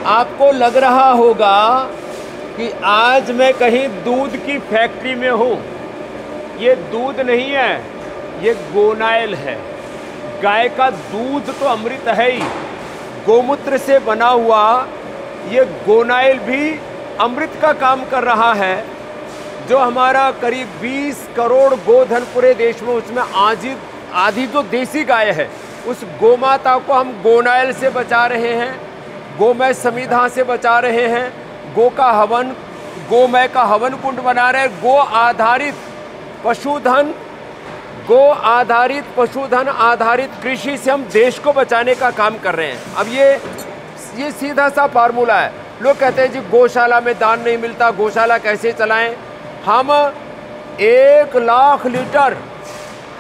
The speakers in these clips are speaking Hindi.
आपको लग रहा होगा कि आज मैं कहीं दूध की फैक्ट्री में हूँ। ये दूध नहीं है, ये गोनाइल है। गाय का दूध तो अमृत है ही, गोमूत्र से बना हुआ ये गोनाइल भी अमृत का काम कर रहा है। जो हमारा करीब 20 करोड़ गोधन पूरे देश में, उसमें आधी जो देसी गाय है, उस गोमाता को हम गोनाइल से बचा रहे हैं, गोमय समिधा से बचा रहे हैं, गोमय का हवन कुंड बना रहे हैं। पशुधन आधारित कृषि से हम देश को बचाने का काम कर रहे हैं। अब ये सीधा सा फार्मूला है। लोग कहते हैं जी गौशाला में दान नहीं मिलता, गौशाला कैसे चलाएं। हम 1 लाख लीटर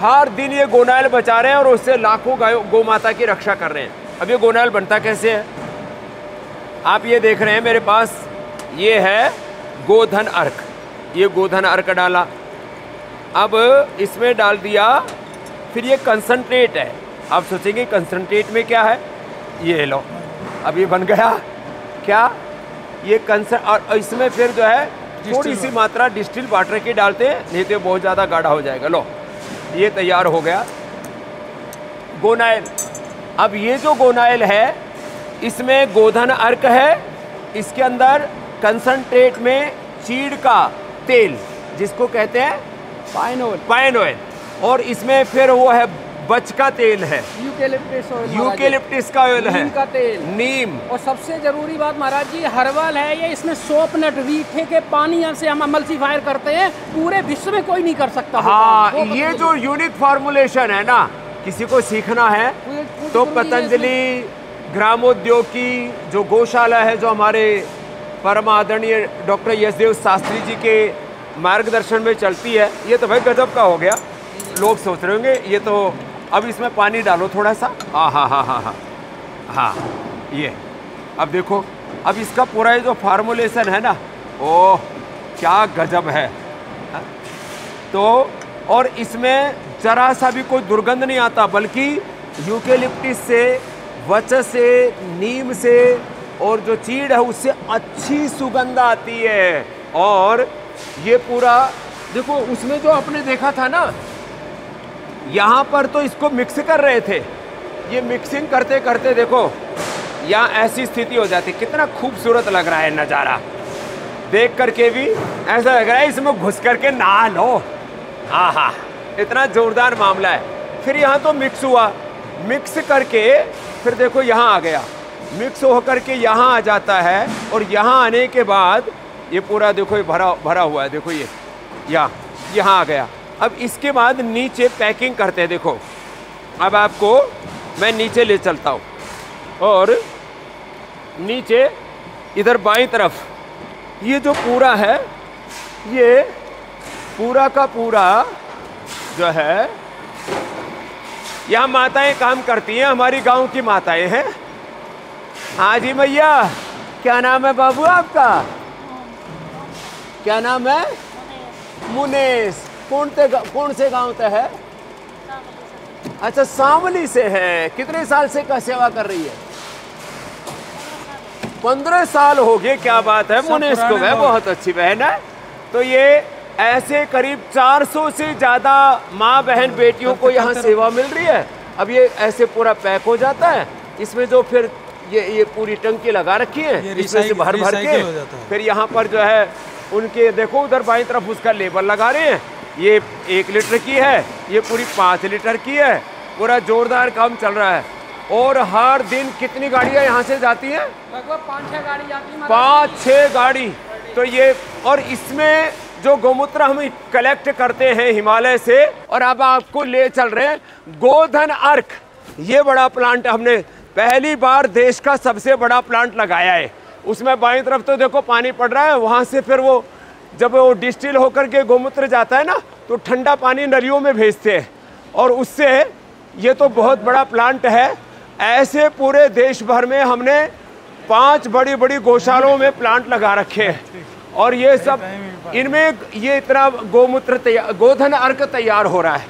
हर दिन ये गोनाइल बचा रहे हैं और उससे लाखों गौमाता की रक्षा कर रहे हैं। अब ये गोनाइल बनता कैसे है? आप ये देख रहे हैं मेरे पास, ये है गोधन अर्क। ये गोधन अर्क डाला, अब इसमें डाल दिया, फिर ये कंसंट्रेट है। आप सोचेंगे कंसंट्रेट में क्या है? ये लो, अब ये बन गया क्या? ये और इसमें फिर जो है थोड़ी सी मात्रा डिस्टिल वाटर की डालते हैं, नहीं तो बहुत ज़्यादा गाढ़ा हो जाएगा। लो, ये तैयार हो गया गोनाइल। अब ये जो गोनाइल है, इसमें गोधन अर्क है, इसके अंदर कंसंट्रेट में चीड़ का तेल, जिसको कहते हैं पाइन ऑयल, और इसमें फिर वो है बच का तेल है, यूकेलिप्टिस का ऑयल है, नीम का तेल, नीम। और सबसे जरूरी बात महाराज जी, हर्बल है ये। इसमें सोप नट, रीठे के पानी से हम एमल्सिफायर करते हैं, पूरे विश्व में कोई नहीं कर सकता। हाँ, ये जो यूनिक फॉर्मुलेशन है ना, किसी को सीखना है तो पतंजलि ग्रामोद्योग की जो गौशाला है, जो हमारे परम आदरणीय डॉक्टर यशदेव शास्त्री जी के मार्गदर्शन में चलती है, ये तो भाई गजब का हो गया। लोग सोच रहे होंगे ये तो, अब इसमें पानी डालो थोड़ा सा। हाँ, ये अब देखो, अब इसका पूरा ये जो फार्मूलेशन है ना, ओह क्या गजब है। तो और इसमें जरा सा भी कोई दुर्गंध नहीं आता, बल्कि यूकेलिप्टिस से, वच से, नीम से और जो चीड़ है उससे अच्छी सुगंध आती है। और ये पूरा देखो, उसमें जो आपने देखा था ना, यहाँ पर तो इसको मिक्स कर रहे थे, ये मिक्सिंग करते करते देखो यहाँ ऐसी स्थिति हो जाती। कितना खूबसूरत लग रहा है नज़ारा, देख करके भी ऐसा लग रहा है इसमें घुस करके नहा लो। हाँ, इतना जोरदार मामला है। फिर यहाँ तो मिक्स हुआ, मिक्स करके फिर देखो यहाँ आ गया, मिक्स होकर के यहाँ आ जाता है, और यहाँ आने के बाद ये पूरा देखो ये भरा हुआ है। देखो ये यहाँ आ गया। अब इसके बाद नीचे पैकिंग करते हैं। देखो, अब आपको मैं नीचे ले चलता हूँ, और नीचे इधर बाईं तरफ ये जो पूरा है, ये पूरा का पूरा जो है, यहाँ माताएं काम करती हैं, हमारी गांव की माताएं हैं। हाँ जी भैया, क्या नाम है बाबू आपका? क्या नाम है? मुनेश। कौन से गांव से है? अच्छा, सांवली से है। कितने साल से का सेवा कर रही है? 15 साल हो गए। क्या बात है मुनेश को, वह बहुत अच्छी बहन है। तो ये ऐसे करीब 400 से ज़्यादा माँ बहन बेटियों को यहाँ सेवा मिल रही है। अब ये ऐसे पूरा पैक हो जाता है, इसमें जो फिर ये पूरी टंकी लगा रखी है, इसमें से भर के फिर यहाँ पर जो है उनके, देखो उधर बाईं तरफ उसका लेबल लगा रहे हैं। ये 1 लीटर की है, ये पूरी 5 लीटर की है। पूरा जोरदार काम चल रहा है। और हर दिन कितनी गाड़ियाँ यहाँ से जाती हैं? लगभग 5-6 गाड़ी जाती है। 5-6 गाड़ी। तो ये, और इसमें जो गौमूत्र हम कलेक्ट करते हैं हिमालय से, और अब आपको ले चल रहे हैं गोधन अर्क। ये बड़ा प्लांट हमने पहली बार देश का सबसे बड़ा प्लांट लगाया है। उसमें बाईं तरफ तो देखो पानी पड़ रहा है, वहाँ से फिर वो जब वो डिस्टिल होकर के गौमूत्र जाता है ना, तो ठंडा पानी नलियों में भेजते हैं, और उससे ये तो बहुत बड़ा प्लांट है। ऐसे पूरे देश भर में हमने 5 बड़ी बड़ी गौशालाओं में प्लांट लगा रखे हैं, और ये सब इनमें ये इतना गौमूत्र तैयार, गोधन अर्क तैयार हो रहा है।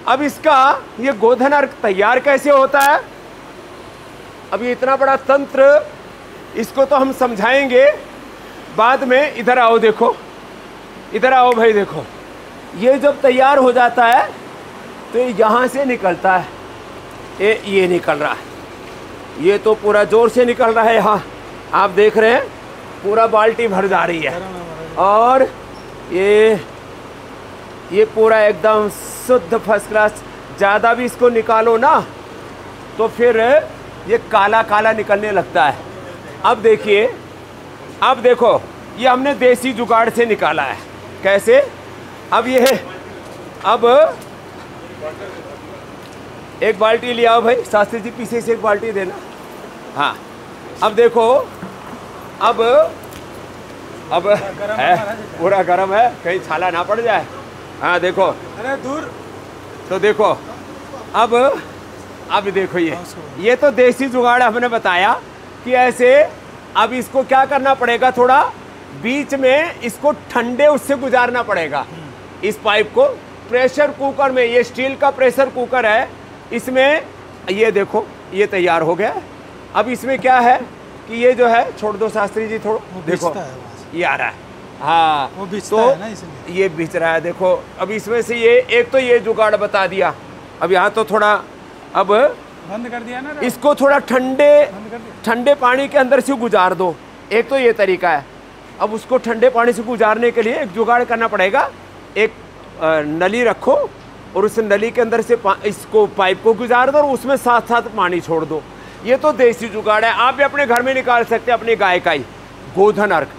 अब इसका ये गोधन अर्क तैयार कैसे होता है? अब ये इतना बड़ा तंत्र इसको तो हम समझाएंगे बाद में। इधर आओ, देखो इधर आओ भाई, देखो ये जब तैयार हो जाता है तो यहाँ से निकलता है, ये निकल रहा है, ये तो पूरा जोर से निकल रहा है। यहाँ आप देख रहे हैं पूरा बाल्टी भर जा रही है, और ये पूरा एकदम शुद्ध फर्स्ट क्लास। ज़्यादा भी इसको निकालो ना तो फिर ये काला काला निकलने लगता है। अब देखिए, अब देखो ये हमने देसी जुगाड़ से निकाला है। कैसे? अब ये अब एक बाल्टी ले आओ भाई, शास्त्री जी पीछे से एक बाल्टी देना। हाँ, अब देखो, अब है पूरा गर्म है, कहीं छाला ना पड़ जाए। हाँ देखो, अरे दूर। तो देखो अब देखो ये तो देसी जुगाड़ हमने बताया कि ऐसे। अब इसको क्या करना पड़ेगा, थोड़ा बीच में इसको ठंडे उससे गुजारना पड़ेगा। इस पाइप को प्रेशर कुकर में, ये स्टील का प्रेशर कुकर है, इसमें ये देखो ये तैयार हो गया। अब इसमें क्या है कि ये जो है, छोड़ दो शास्त्री जी थोड़ा, देखो ये आ रहा है। हाँ वो तो है ना, इसलिए ये बिछ रहा है। देखो अब इसमें से ये एक तो ये जुगाड़ बता दिया। अब यहाँ तो थोड़ा अब बंद कर दिया ना, इसको थोड़ा ठंडे पानी के अंदर से गुजार दो। एक तो ये तरीका है। अब उसको ठंडे पानी से गुजारने के लिए एक जुगाड़ करना पड़ेगा। एक नली रखो और उस नली के अंदर से इसको पाइप को गुजार दो और उसमें साथ साथ पानी छोड़ दो। ये तो देसी जुगाड़ है, आप भी अपने घर में निकाल सकते हैं अपनी गाय का ही गोधन अर्क।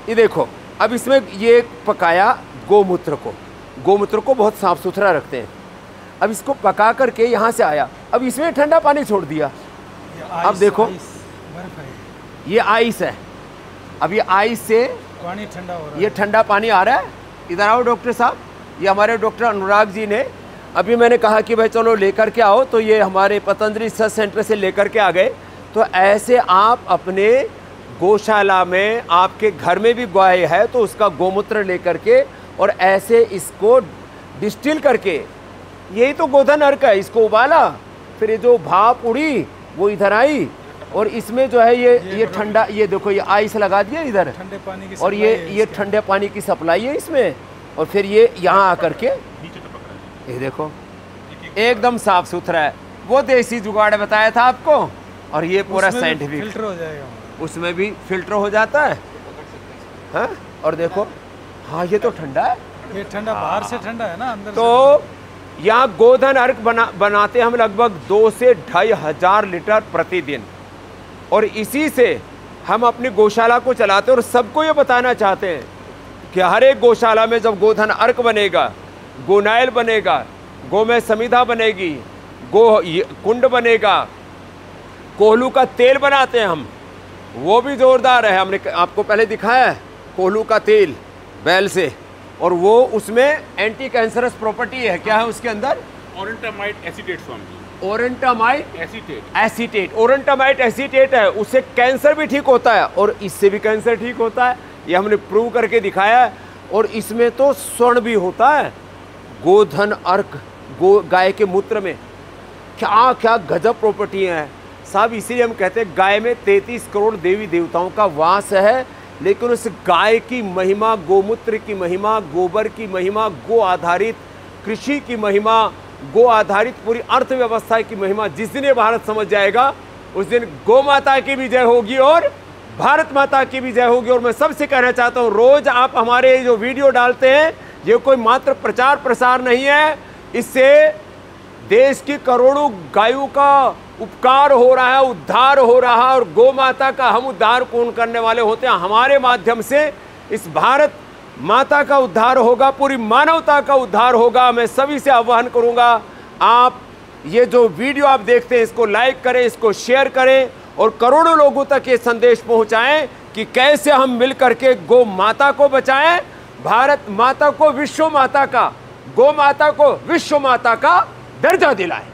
ये देखो, अब इसमें ये पकाया गोमूत्र को बहुत साफ सुथरा रखते हैं। अब इसको पका करके यहाँ से आया, अब इसमें ठंडा पानी छोड़ दिया। अब देखो ये आइस है, अब ये आइस से पानी ठंडा हो रहा है, ये ठंडा पानी आ रहा है। इधर आओ डॉक्टर साहब, ये हमारे डॉक्टर अनुराग जी ने, अभी मैंने कहा कि भाई चलो लेकर के आओ, तो ये हमारे पतंजलि रिसर्च सेंटर से लेकर के आ गए। तो ऐसे आप अपने गौशाला में, आपके घर में भी गाय है तो उसका गोमूत्र लेकर के और ऐसे इसको डिस्टिल करके, यही तो गोधन अर्क है, इसको उबाला, फिर ये जो भाप उड़ी वो इधर आई और इसमें जो है ये ठंडा, ये देखो ये आइस लगा दिया इधर, ठंडे पानी की और ये ठंडे पानी की सप्लाई है इसमें। और फिर ये यहाँ आकर के ये देखो एकदम साफ सुथरा है। वो देसी जुगाड़ बताया था आपको, और ये पूरा साइंटिफिक, फिल्टर हो जाएगा, उसमें भी फिल्टर हो जाता है। हाँ, और देखो, हाँ ये तो ठंडा है, ये ठंडा बाहर से ठंडा है ना, अंदर तो यहाँ गोधन अर्क बनाते हम लगभग 2 से 2,500 लीटर प्रतिदिन, और इसी से हम अपनी गौशाला को चलाते हैं। और सबको ये बताना चाहते हैं कि हर एक गौशाला में जब गोधन अर्क बनेगा, गोनाइल बनेगा, गो में समिधा बनेगी, गो कुंड बनेगा, कोहलू का तेल बनाते हैं हम, वो भी जोरदार है। हमने आपको पहले दिखाया है कोहलू का तेल बैल से, और वो उसमें एंटी कैंसरस प्रॉपर्टी है। क्या है उसके अंदर? ओरेंटामाइड एसीटेट स्वामी, ओरेंटामाइड एसीटेट ओरेंटामाइड एसीटेट है, उससे कैंसर भी ठीक होता है और इससे भी कैंसर ठीक होता है, ये हमने प्रूव करके दिखाया है। और इसमें तो स्वर्ण भी होता है। गोधन अर्क गाय के मूत्र में क्या क्या गजब प्रॉपर्टियाँ हैं साहब। इसीलिए हम कहते हैं गाय में 33 करोड़ देवी देवताओं का वास है, लेकिन उस गाय की महिमा, गोमूत्र की महिमा, गोबर की महिमा, गो आधारित कृषि की महिमा, गो आधारित पूरी अर्थव्यवस्था की महिमा, जिस दिन ये भारत समझ जाएगा उस दिन गौ माता की भी जय होगी और भारत माता की भी जय होगी। और मैं सबसे कहना चाहता हूँ, रोज आप हमारे जो वीडियो डालते हैं, ये कोई मात्र प्रचार प्रसार नहीं है, इससे देश की करोड़ों गायों का उपकार हो रहा है, उद्धार हो रहा है। और गौ माता का हम उद्धार कौन करने वाले होते हैं? हमारे माध्यम से इस भारत माता का उद्धार होगा, पूरी मानवता का उद्धार होगा। मैं सभी से आह्वान करूंगा, आप ये जो वीडियो आप देखते हैं इसको लाइक करें, इसको शेयर करें और करोड़ों लोगों तक ये संदेश पहुंचाएं कि कैसे हम मिल करके गौ माता को बचाएं, भारत माता को विश्व माता का, गौ माता को विश्व माता का दर्जा दिलाएं।